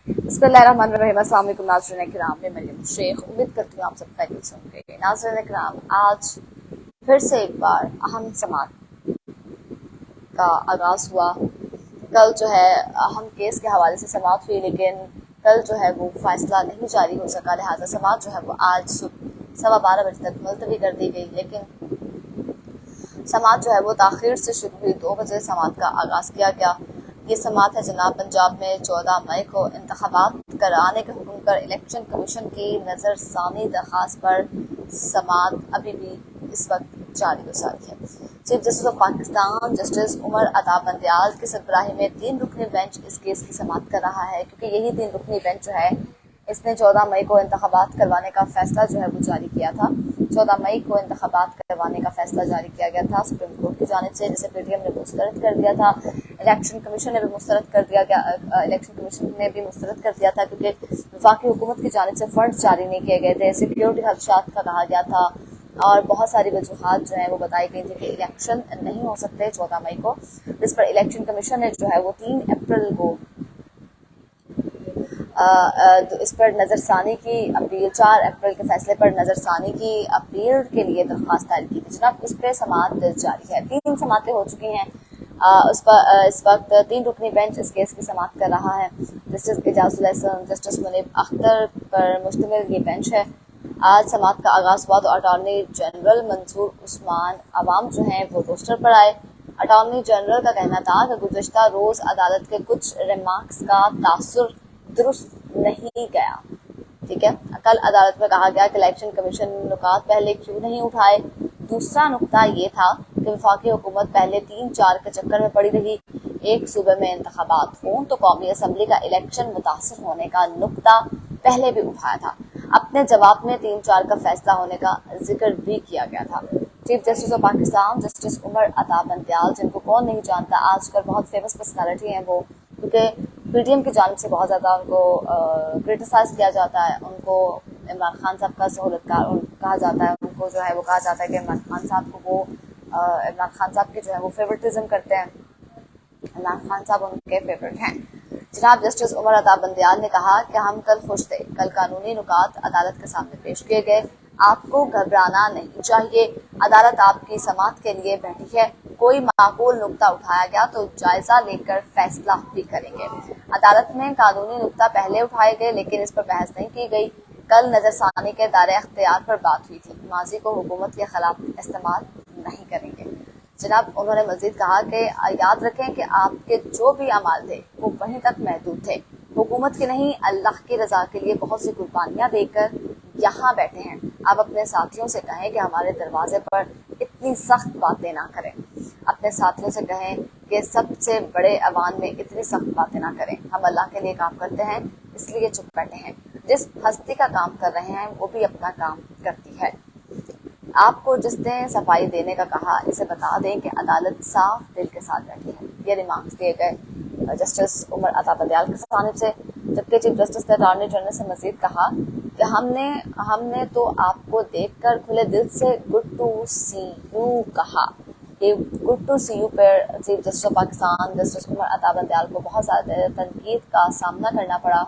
बिस्मिल्लाहिर्रहमानिर्रहीम। अस्सलाम वालेकुम नाज़रीन किराम, मैं मरियम शेख। उम्मीद करती हूँ आप सब खैरियत से होंगे। नाज़रीन किराम, आज फिर से एक बार अहम समाअत का आगाज़ हुआ। कल जो है अहम केस के हवाले से समाअत हुई, लेकिन कल जो है वो फैसला नहीं जारी हो सका, लिहाजा समाअत जो है वो आज सुबह 12:15 बजे तक मुलतवी कर दी गई। लेकिन समाअत जो है वो ताख़ीर से शुरू हुई। 2 बजे समाअत का आगाज़ किया गया। ये समाअत है जनाब पंजाब में 14 मई को इंतखाबात कराने के हुक्म पर इलेक्शन कमीशन की नज़रसानी दरख्वास्त पर समाअत अभी भी इस वक्त जारी गुजारी है। Chief justice of Pakistan justice Umar Ata Bandial की सरबराही में 3 रुकनी बेंच इस केस की समाअत कर रहा है, क्योंकि यही 3 रुकनी बेंच जो है इसने 14 मई को इंतखाबात करवाने का फैसला जो है वो जारी किया था। 14 मई को इंतखाबात करवाने का फैसला जारी किया गया था सुप्रीम कोर्ट की जानिब से, जिसे पीटीएम ने मुस्तरद कर दिया था। इलेक्शन कमीशन ने भी मुस्तरद कर दिया गया इलेक्शन कमीशन ने भी मुस्तरद कर दिया था, क्योंकि वफाकी हुकूमत की जानिब से फंड जारी नहीं किए गए थे, सिक्योरिटी खदशात का कहा गया था और बहुत सारी वजूहात जो है वो बताई गई थी कि इलेक्शन नहीं हो सकते 14 मई को। जिस पर इलेक्शन कमीशन ने जो है वो 3 अप्रैल को इस पर नज़रसानी की अपील 4 अप्रैल के फैसले पर नज़रसानी की अपील के लिए दरख्वास्त दायर की थी। जनाब इस पर समाअत जारी है, 3 समाअतें हो चुकी हैं। इस वक्त 3 रुकनी बेंच इस केस की समाअत कर रहा है। जस्टिस एजाजुल हसन, जस्टिस मुनीब अख्तर पर मुश्तमिल ये बेंच है। आज समाअत का आगाज़ हुआ तो अटॉर्नी जनरल मंसूर उस्मान अवाम जो हैं वो रोस्टर पर आए। अटॉर्नी जनरल का कहना था कि गुज़श्ता रोज़ अदालत के कुछ रिमार्क्स का तासुर दुरुस्त नहीं गया। ठीक है, कल अदालत में कहा गया कि इलेक्शन कमीशन नुकात पहले क्यों नहीं उठाए। दूसरा नुकता ये था कि वफाकी हुकूमत पहले 3-4 के चक्कर में पड़ी रही। एक सूबे में इंतखाबात हों तो कौमी असम्बली का इलेक्शन मुतासर होने का नुकता पहले भी उठाया था। अपने जवाब में 3-4 का फैसला होने का जिक्र भी किया गया था। Chief justice of Pakistan justice Umar Ata Bandial, जिनको कौन नहीं जानता, आजकल बहुत फेमस पर्सनालिटी हैं वो, क्योंकि पीटीएम की जानिब से बहुत ज़्यादा उनको क्रिटिसाइज किया जाता है। उनको इमरान खान साहब का सहूलतकार कहा जाता है। उनको जो है वो कहा जाता है कि इमरान खान साहब को वो इमरान खान साहब की जो है वो फेवरेटिज्म करते हैं। इमरान खान साहब उनके फेवरेट हैं। जनाब जस्टिस उमर अता बंदयाल ने कहा कि हम कल खुश थे। कल कानूनी नुकात अदालत के सामने पेश किए गए। आपको घबराना नहीं चाहिए। अदालत आपकी समाअत के लिए बैठी है। कोई माकूल नुक्ता उठाया गया तो जायजा लेकर फैसला भी करेंगे। अदालत में कानूनी नुक्ता पहले उठाए गए, लेकिन इस पर बहस नहीं की गई। कल नजरसानी के दायरे अख्तियार पर बात हुई थी। माजी को हुकूमत के खिलाफ इस्तेमाल नहीं करेंगे। जनाब उन्होंने मजीद कहा कि याद रखें कि आपके जो भी अमाल थे वो वहीं तक महदूद थे। हुकूमत की नहीं, अल्लाह की रजा के लिए बहुत सी कुर्बानियां देकर यहाँ बैठे हैं। आप अपने साथियों से कहें कि हमारे दरवाजे पर इतनी सख्त बातें ना करें। अपने साथियों से कहें कि सबसे बड़े अवान में इतनी सख्त बातें ना करें। हम अल्लाह के लिए काम करते हैं, इसलिए चुप बैठे हैं। जिस हस्ती का काम कर रहे हैं वो भी अपना काम करती है। आपको जिसने सफाई देने का कहा, इसे बता दें कि अदालत साफ दिल के साथ बैठी है। ये रिमार्क्स दिए गए जस्टिस उमर अता बंदयाल की जानिब से। जबकि चीफ जस्टिस ने अटॉर्नी जनरल से मजीद कहा कि हमने तो आपको देखकर खुले दिल से गुड टू सी यू कहा। ये गुड टू सी यू पर chief justice of Pakistan justice Umar Ata Bandial को बहुत ज़्यादा तनकीद का सामना करना पड़ा।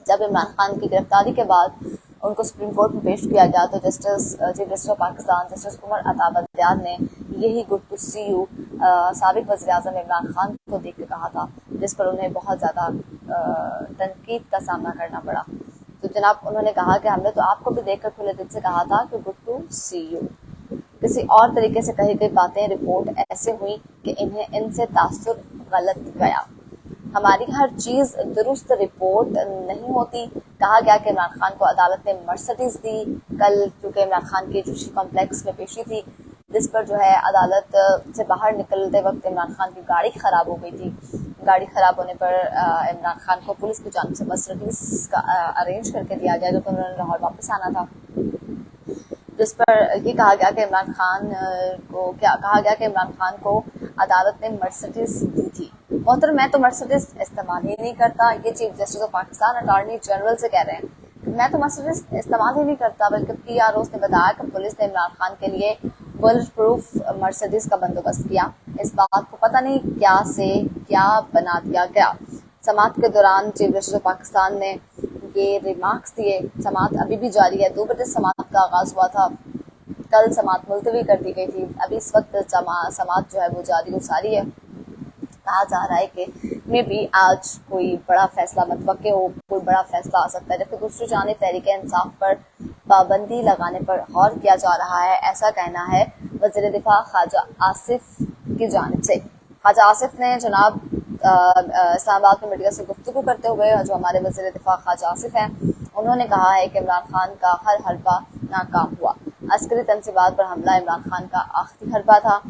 जब इमरान खान की गिरफ्तारी के बाद उनको सुप्रीम कोर्ट में पेश किया गया तो chief justice of Pakistan justice Umar Ata Bandial ने यही गुड टू सी यू साबिक वज़ीर आज़म इमरान खान को देख के कहा था, जिस पर उन्हें बहुत ज़्यादा तनकीद का सामना करना पड़ा। तो जनाब उन्होंने कहा कि हमने तो आपको भी देखकर खुले दिल से कहा था कि गुड टू सी यू। किसी और तरीके से कही गई बातें रिपोर्ट ऐसे हुई कि इनसे तासुर गलत गया। हमारी हर चीज दुरुस्त रिपोर्ट नहीं होती। कहा गया कि इमरान खान को अदालत ने मर्सिडीज दी कल, क्योंकि इमरान खान की जुडिशल कॉम्प्लेक्स में पेशी थी, जिस पर जो है अदालत से बाहर निकलते वक्त इमरान खान की गाड़ी खराब हो गई थी। गाड़ी खराब होने पर इमरान खान को पुलिस की जानिब से मर्सिडीज का अरेंज करके दिया गया, जो उन्होंने लाहौर वापस आना था। जिस पर ये कहा गया कि इमरान खान को अदालत ने मर्सिडीज दी थी। मोहतरम, मैं तो मर्सिडीज इस्तेमाल ही नहीं करता। ये chief justice of Pakistan attorney general से कह रहे हैं। मैं तो मर्सिडीज इस्तेमाल ही नहीं करता, बल्कि PROs ने बताया कि पुलिस ने इमरान खान के लिए बुलेट प्रूफ मर्सिडीज का बंदोबस्त किया। इस बात को पता नहीं क्या से क्या बना दिया गया। समात के दौरान चीफ जस्टिस ऑफ पाकिस्तान ने ये रिमार्क्स दिए। समात अभी भी जारी है, 2 बजे समात का आगाज हुआ था, कल समात मुलतवी कर दी गई थी, अभी इस वक्त समात जो है वो जारी और सारी है। कहा जा रहा है कि मे बी आज कोई बड़ा फैसला मतवक्के हो, कोई बड़ा फैसला आ सकता है। जबकि दूसरी जानिब तहरीक इंसाफ पर पाबंदी लगाने पर गौर किया जा रहा है, ऐसा कहना है वज़ीर दिफा ख्वाजा आसिफ की जानिब से। ख्वाजा आसिफ ने जनाब इस्लामाबाद में मीडिया से गुफ्तगू करते हुए, जो हमारे वज़ीर दिफा ख्वाजा आसिफ हैं, उन्होंने कहा है कि इमरान खान का हर हरबा नाकाम हुआ। अस्करी तंसीबात पर हमला इमरान खान का आखिरी हरबा था।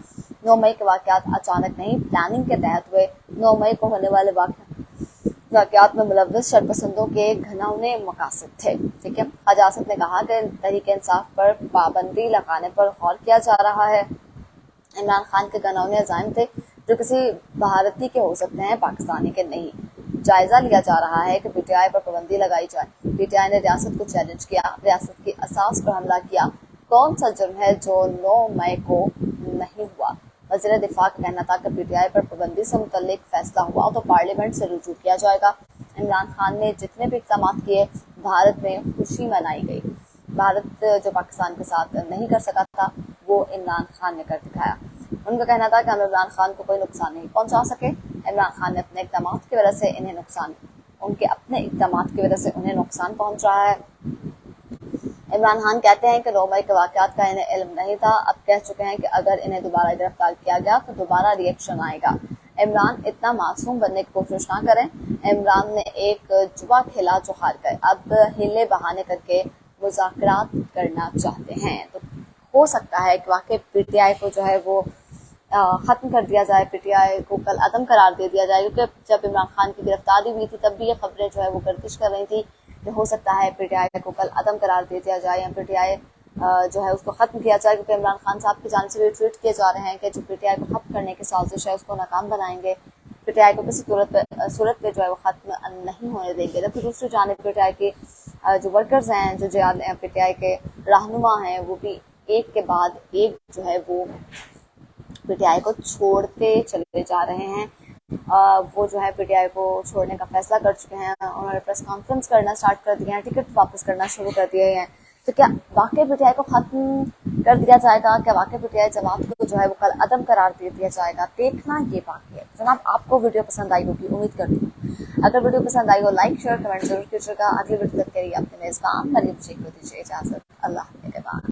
9 मई के वाक़यात अचानक नहीं, प्लानिंग के तहत हुए। 9 मई को होने वाले वाक़यात में मुलव्वस शरपसंदों के घिनौने मकासद थे। ठीक है, ख्वाजा आसिफ ने कहा कि तहरीक इंसाफ पर पाबंदी लगाने पर गौर किया जा रहा है। इमरान खान के घिनौने अज़ाइम थे जो किसी भारतीय के हो सकते हैं, पाकिस्तानी के नहीं। जायजा लिया जा रहा है कि पीटीआई पर पाबंदी लगाई जाए। पीटीआई ने रियासत को चैलेंज किया, रियासत की असास पर हमला किया। कौन सा जुर्म है जो 9 मई को नहीं हुआ? वज़ीर दिफा का कहना था कि पीटीआई पर पाबंदी से मुतल्लिक फैसला हुआ तो पार्लियामेंट से रुजू किया जाएगा। इमरान खान ने जितने भी इक़दाम किए, भारत में खुशी मनाई गई। भारत जो पाकिस्तान के साथ नहीं कर सका था, वो इमरान खान ने कर दिखाया। उनका कहना था कि हम इमरान खान को कोई नुकसान नहीं पहुंचा सके। इमरान खान ने अपने इक़दाम की वजह से इन्हें नुकसान, उनके अपने इक़दाम की वजह से उन्हें नुकसान पहुंच रहा है। इमरान खान कहते हैं कि 9 मई के वाक़यात का इन्हें इल्म नहीं था, अब कह चुके हैं कि अगर इन्हें दोबारा गिरफ्तार किया गया तो दोबारा रिएक्शन आएगा। इमरान इतना मासूम बनने की कोशिश ना करें। इमरान ने एक जुआ खेला जो हार गए, अब हिले बहाने करके मुज़ाकरात करना चाहते हैं। तो हो सकता है कि वाकई पीटीआई को जो है वो ख़त्म कर दिया जाए, पीटीआई को कल अदम करार दे दिया जाए, क्योंकि जब इमरान खान की गिरफ्तारी हुई थी तब भी ये खबरें जो है वो गर्दिश कर रही थी कि हो सकता है पीटीआई को कल अदम करार दे दिया जाए या पीटीआई जो है उसको ख़त्म किया जाए, क्योंकि इमरान खान साहब की जानिब से भी ट्वीट किए जा रहे हैं कि जो पीटीआई को ख़त्म करने की साजिश है उसको नाकाम बनाएंगे, पीटीआई को किसी सूरत पे जो है वो ख़त्म नहीं होने देंगे। जबकि दूसरी जानिब पीटीआई के जो वर्कर्स हैं, जो पीटीआई के रहनुमा हैं, वो भी एक के बाद एक जो है वो पीटीआई को छोड़ते चले जा रहे हैं। वो जो है पीटीआई को छोड़ने का फैसला कर चुके हैं, उन्होंने प्रेस कॉन्फ्रेंस करना स्टार्ट कर दिया है, टिकट वापस करना शुरू कर दिए हैं। तो क्या वाकई पीटीआई को ख़त्म कर दिया जाएगा? क्या वाकई पीटीआई जमात को जो है वो कल अदम करार दे दिया जाएगा? देखना ये बाकी है। जनाब, आपको वीडियो पसंद आई होगी, उम्मीद करती हूँ। अगर वीडियो पसंद आई हो, लाइक शेयर कमेंट जरूर कीजिएगा। अगली वीडियो तक के लिए अपने मेज़बान मरीम शेख को दीजिए इजाज़त। अल्लाह के बाद।